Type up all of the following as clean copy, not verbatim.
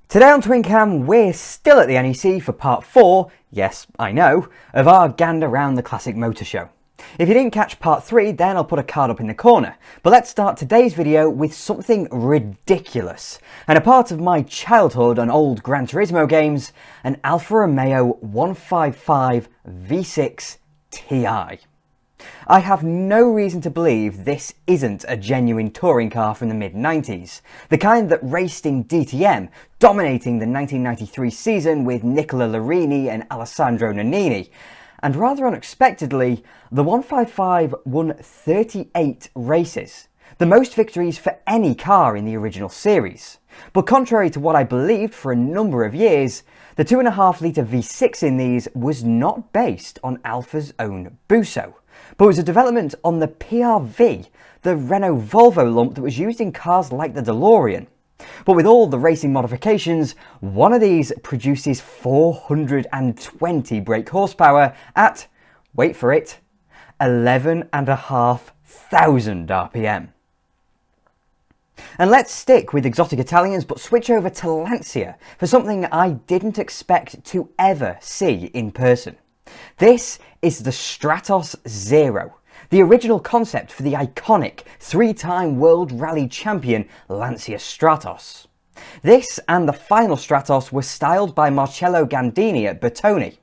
Today on TwinCam, we're still at the NEC for part 4, yes, I know, of our gander round the classic motor show. If you didn't catch part 3, then I'll put a card up in the corner. But let's start today's video with something ridiculous, and a part of my childhood on old Gran Turismo games, an Alfa Romeo 155 V6 Ti. I have no reason to believe this isn't a genuine touring car from the mid-90s, the kind that raced in DTM, dominating the 1993 season with Nicola Larini and Alessandro Nannini. And rather unexpectedly, the 155 won 38 races, the most victories for any car in the original series. But contrary to what I believed for a number of years, the 2.5 litre V6 in these was not based on Alfa's own Busso, but was a development on the PRV, the Renault Volvo lump that was used in cars like the DeLorean. But with all the racing modifications, one of these produces 420 brake horsepower at, wait for it, 11,500 RPM. And let's stick with exotic Italians but switch over to Lancia for something I didn't expect to ever see in person. This is the Stratos Zero, the original concept for the iconic 3-time World Rally champion Lancia Stratos. This and the final Stratos were styled by Marcello Gandini at Bertone.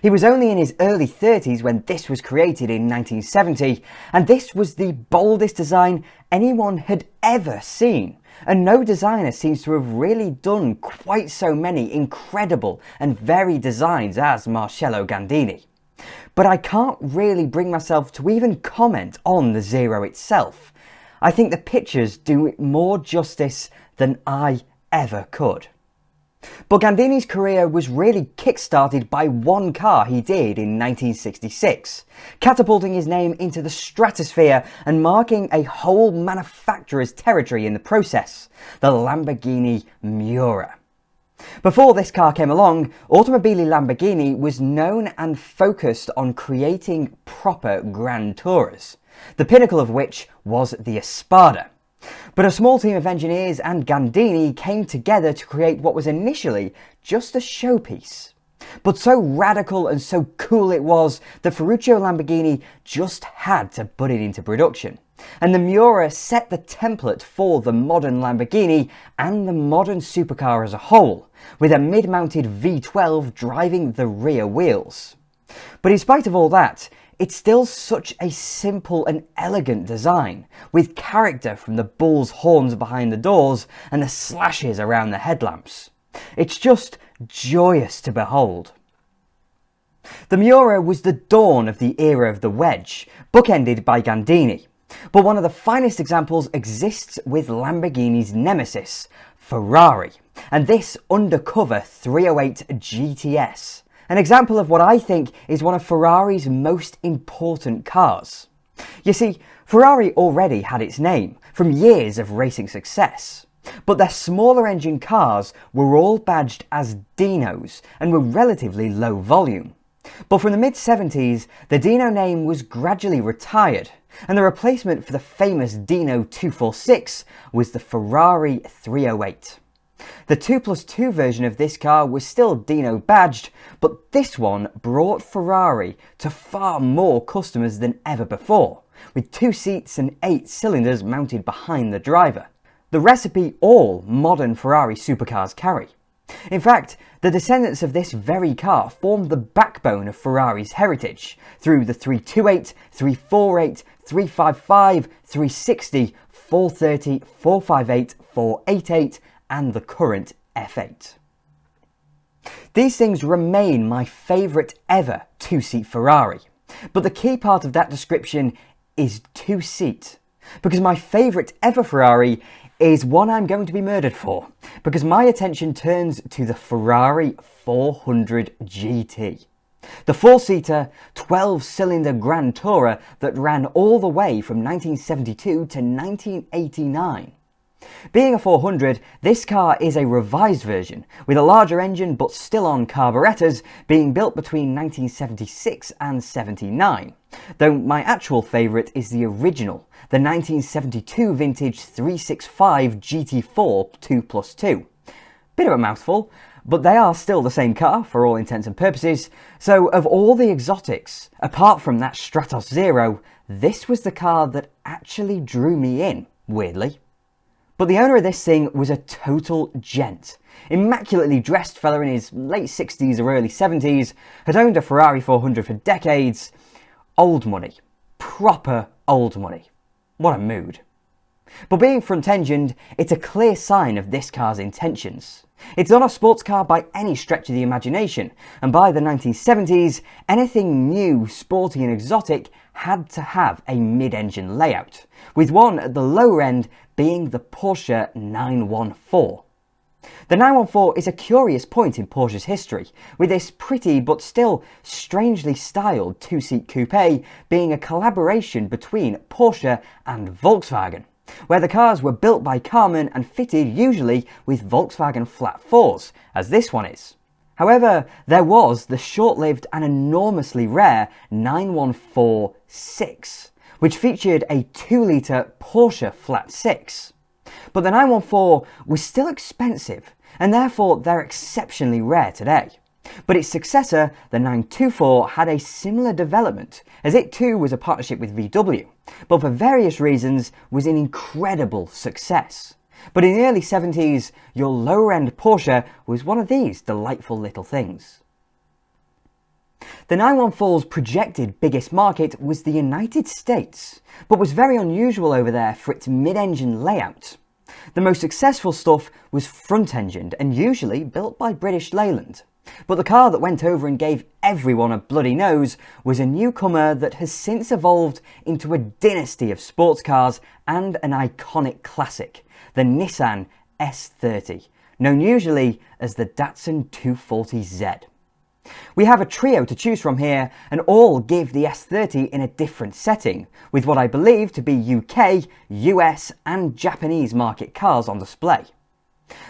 He was only in his early 30s when this was created in 1970, and this was the boldest design anyone had ever seen. And no designer seems to have really done quite so many incredible and varied designs as Marcello Gandini. But I can't really bring myself to even comment on the Zero itself. I think the pictures do it more justice than I ever could. But Gandini's career was really kick-started by one car he did in 1966, catapulting his name into the stratosphere and marking a whole manufacturer's territory in the process, the Lamborghini Miura. Before this car came along, Automobili Lamborghini was known and focused on creating proper Grand Tourers, the pinnacle of which was the Espada. But a small team of engineers and Gandini came together to create what was initially just a showpiece. But so radical and so cool it was that Ferruccio Lamborghini just had to put it into production. And the Miura set the template for the modern Lamborghini and the modern supercar as a whole, with a mid-mounted V12 driving the rear wheels. But in spite of all that, it's still such a simple and elegant design, with character from the bull's horns behind the doors and the slashes around the headlamps. It's just joyous to behold. The Miura was the dawn of the era of the wedge, bookended by Gandini. But one of the finest examples exists with Lamborghini's nemesis, Ferrari, and this undercover 308 GTS. An example of what I think is one of Ferrari's most important cars. You see, Ferrari already had its name from years of racing success, but their smaller engine cars were all badged as Dinos and were relatively low volume. But from the mid-70s, the Dino name was gradually retired, and the replacement for the famous Dino 246 was the Ferrari 308. The 2+2 version of this car was still Dino badged, but this one brought Ferrari to far more customers than ever before, with 2 seats and 8 cylinders mounted behind the driver. The recipe all modern Ferrari supercars carry. In fact, the descendants of this very car formed the backbone of Ferrari's heritage through the 328, 348, 355, 360, 430, 458, 488 and the current F8. These things remain my favourite ever 2-seat Ferrari, but the key part of that description is 2-seat, because my favourite ever Ferrari is one I'm going to be murdered for, because my attention turns to the Ferrari 400 GT. The 4-seater, 12-cylinder Grand Tourer that ran all the way from 1972 to 1989. Being a 400, this car is a revised version, with a larger engine but still on carburetors, being built between 1976 and 79, though my actual favourite is the original, the 1972 vintage 365 GT4 2+2. Bit of a mouthful, but they are still the same car for all intents and purposes, so of all the exotics, apart from that Stratos Zero, this was the car that actually drew me in, weirdly. But the owner of this thing was a total gent. Immaculately dressed fella in his late 60s or early 70s, had owned a Ferrari 400 for decades. Old money. Proper old money. What a mood. But being front-engined, it's a clear sign of this car's intentions. It's not a sports car by any stretch of the imagination, and by the 1970s, anything new, sporty and exotic had to have a mid-engine layout, with one at the lower end being the Porsche 914. The 914 is a curious point in Porsche's history, with this pretty but still strangely styled two-seat coupe being a collaboration between Porsche and Volkswagen, where the cars were built by Carmen and fitted usually with Volkswagen flat 4s, as this one is. However, there was the short-lived and enormously rare 914-6, which featured a 2-litre Porsche flat 6. But the 914 was still expensive, and therefore they're exceptionally rare today. But its successor, the 924, had a similar development, as it too was a partnership with VW, but for various reasons was an incredible success. But in the early 70s, your lower-end Porsche was one of these delightful little things. The 914's projected biggest market was the United States, but was very unusual over there for its mid-engine layout. The most successful stuff was front-engined and usually built by British Leyland. But the car that went over and gave everyone a bloody nose was a newcomer that has since evolved into a dynasty of sports cars and an iconic classic, the Nissan S30, known usually as the Datsun 240Z. We have a trio to choose from here, and all give the S30 in a different setting, with what I believe to be UK, US and Japanese market cars on display.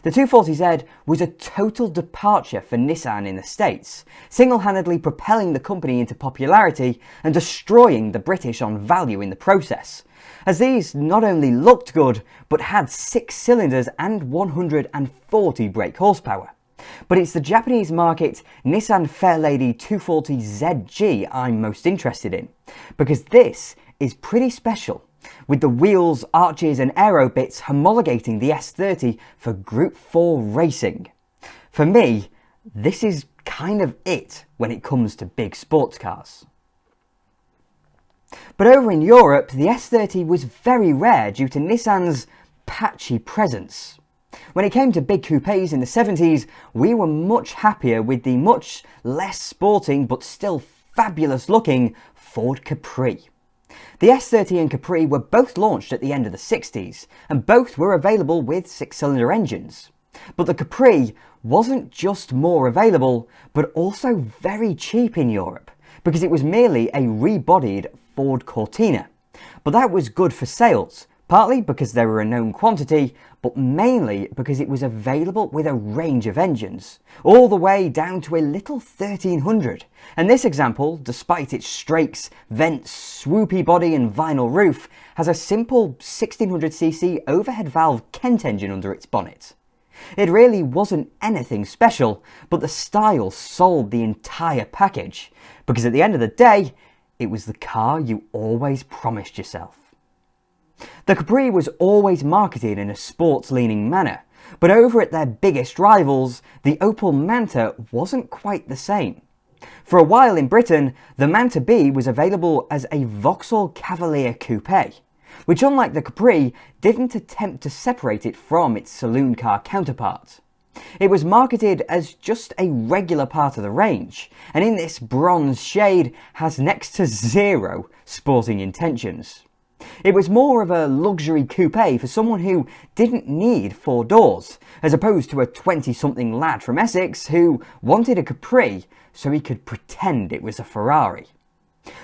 The 240Z was a total departure for Nissan in the States, single-handedly propelling the company into popularity and destroying the British on value in the process, as these not only looked good, but had 6 cylinders and 140 brake horsepower. But it's the Japanese market Nissan Fairlady 240ZG I'm most interested in, because this is pretty special, with the wheels, arches and aero bits homologating the S30 for Group 4 racing. For me, this is kind of it when it comes to big sports cars. But over in Europe, the S30 was very rare due to Nissan's patchy presence. When it came to big coupes in the 70s, we were much happier with the much less sporting but still fabulous looking Ford Capri. The S30 and Capri were both launched at the end of the 60s, and both were available with 6-cylinder engines. But the Capri wasn't just more available, but also very cheap in Europe, because it was merely a rebodied Ford Cortina. But that was good for sales, partly because they were a known quantity, but mainly because it was available with a range of engines, all the way down to a little 1300. And this example, despite its strakes, vents, swoopy body and vinyl roof, has a simple 1600cc overhead valve Kent engine under its bonnet. It really wasn't anything special, but the style sold the entire package, because at the end of the day, it was the car you always promised yourself. The Capri was always marketed in a sports-leaning manner, but over at their biggest rivals, the Opel Manta wasn't quite the same. For a while in Britain, the Manta B was available as a Vauxhall Cavalier coupe, which unlike the Capri, didn't attempt to separate it from its saloon car counterpart. It was marketed as just a regular part of the range, and in this bronze shade has next to zero sporting intentions. It was more of a luxury coupe for someone who didn't need 4 doors, as opposed to a 20-something lad from Essex who wanted a Capri so he could pretend it was a Ferrari.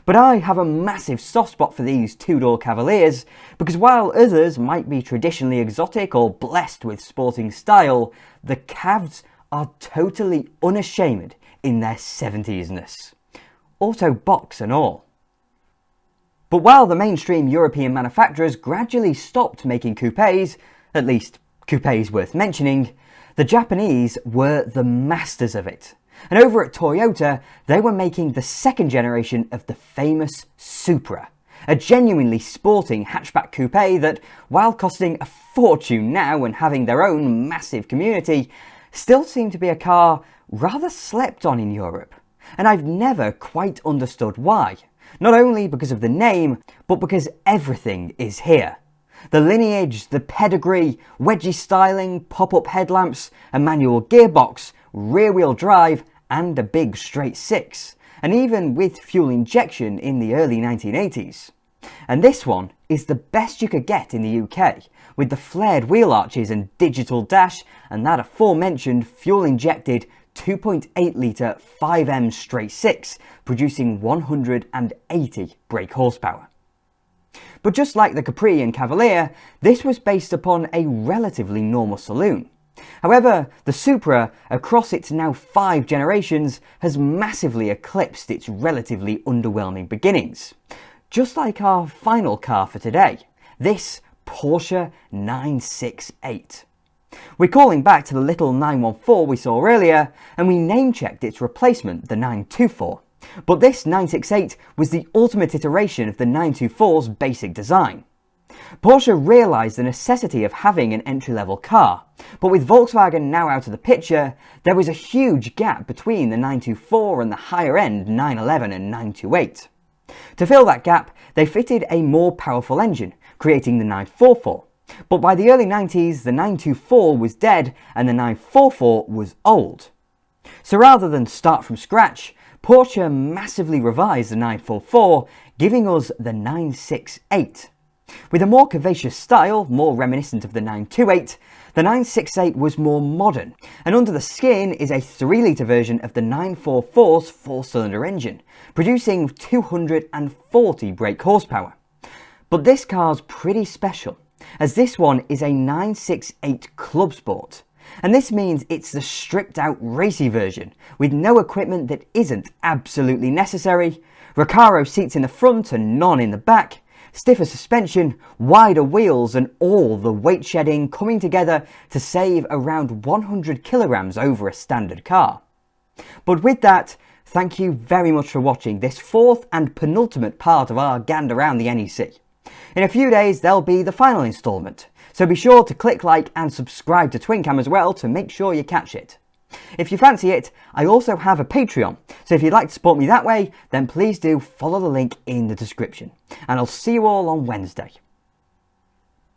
But I have a massive soft spot for these 2-door Cavaliers, because while others might be traditionally exotic or blessed with sporting style, the Cavs are totally unashamed in their 70s-ness. Auto box and all. But while the mainstream European manufacturers gradually stopped making coupes, at least coupes worth mentioning, The Japanese were the masters of it. And over at Toyota, they were making the second generation of the famous Supra, a genuinely sporting hatchback coupe that, while costing a fortune now and having their own massive community, still seemed to be a car rather slept on in Europe. And I've never quite understood why. Not only because of the name, but because everything is here. The lineage, the pedigree, wedgie styling, pop-up headlamps, a manual gearbox, rear-wheel drive, and a big straight six, and even with fuel injection in the early 1980s. And this one is the best you could get in the UK, with the flared wheel arches and digital dash, and that aforementioned fuel-injected 2.8 litre 5M straight six, producing 180 brake horsepower. But just like the Capri and Cavalier, this was based upon a relatively normal saloon. However, the Supra, across its now 5 generations, has massively eclipsed its relatively underwhelming beginnings. Just like our final car for today, this Porsche 968. We're calling back to the little 914 we saw earlier, and we name-checked its replacement, the 924. But this 968 was the ultimate iteration of the 924's basic design. Porsche realised the necessity of having an entry-level car, but with Volkswagen now out of the picture, there was a huge gap between the 924 and the higher-end 911 and 928. To fill that gap, they fitted a more powerful engine, creating the 944. But by the early 90s, the 924 was dead and the 944 was old. So rather than start from scratch, Porsche massively revised the 944, giving us the 968. With a more curvaceous style, more reminiscent of the 928, the 968 was more modern, and under the skin is a 3-litre version of the 944's 4-cylinder engine, producing 240 brake horsepower. But this car's pretty special, as this one is a 968 Club Sport. And this means it's the stripped out racy version, with no equipment that isn't absolutely necessary, Recaro seats in the front and none in the back, stiffer suspension, wider wheels, and all the weight shedding coming together to save around 100 kilograms over a standard car. But with that, thank you very much for watching this 4th and penultimate part of our gander around the NEC. In a few days there'll be the final instalment, so be sure to click like and subscribe to TwinCam as well to make sure you catch it. If you fancy it, I also have a Patreon, so if you'd like to support me that way, then please do follow the link in the description. And I'll see you all on Wednesday.